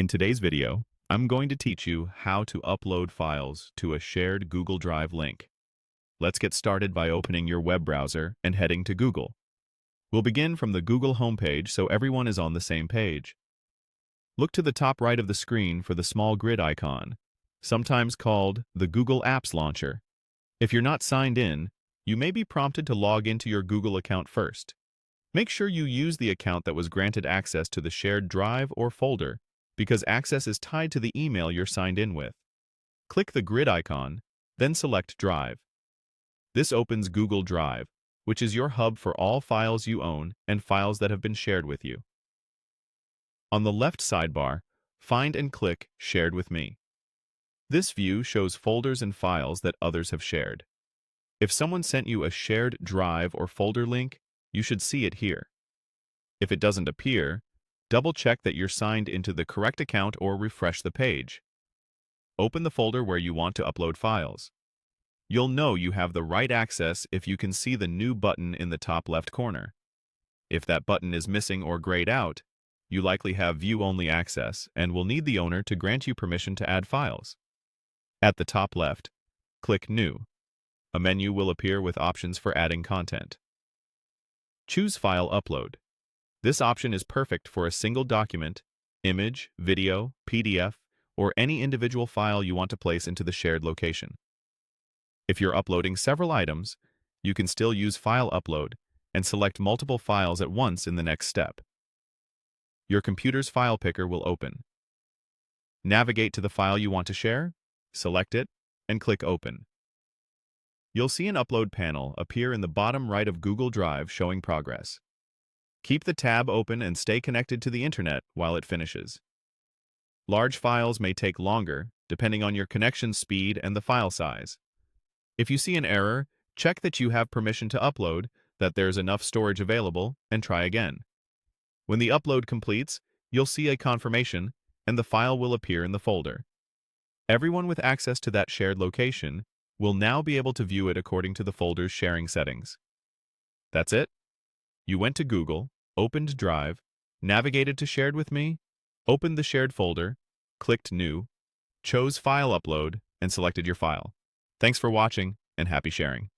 In today's video, I'm going to teach you how to upload files to a shared Google Drive link. Let's get started by opening your web browser and heading to Google. We'll begin from the Google homepage so everyone is on the same page. Look to the top right of the screen for the small grid icon, sometimes called the Google Apps Launcher. If you're not signed in, you may be prompted to log into your Google account first. Make sure you use the account that was granted access to the shared drive or folder, because access is tied to the email you're signed in with. Click the grid icon, then select Drive. This opens Google Drive, which is your hub for all files you own and files that have been shared with you. On the left sidebar, find and click Shared with Me. This view shows folders and files that others have shared. If someone sent you a shared drive or folder link, you should see it here. If it doesn't appear, double-check that you're signed into the correct account or refresh the page. Open the folder where you want to upload files. You'll know you have the right access if you can see the New button in the top left corner. If that button is missing or grayed out, you likely have view-only access and will need the owner to grant you permission to add files. At the top left, click New. A menu will appear with options for adding content. Choose File Upload. This option is perfect for a single document, image, video, PDF, or any individual file you want to place into the shared location. If you're uploading several items, you can still use File Upload and select multiple files at once in the next step. Your computer's file picker will open. Navigate to the file you want to share, select it, and click Open. You'll see an upload panel appear in the bottom right of Google Drive showing progress. Keep the tab open and stay connected to the internet while it finishes. Large files may take longer, depending on your connection speed and the file size. If you see an error, check that you have permission to upload, that there's enough storage available, and try again. When the upload completes, you'll see a confirmation, and the file will appear in the folder. Everyone with access to that shared location will now be able to view it according to the folder's sharing settings. That's it. You went to Google, opened Drive, navigated to Shared with Me, opened the shared folder, clicked New, chose File Upload, and selected your file. Thanks for watching, and happy sharing.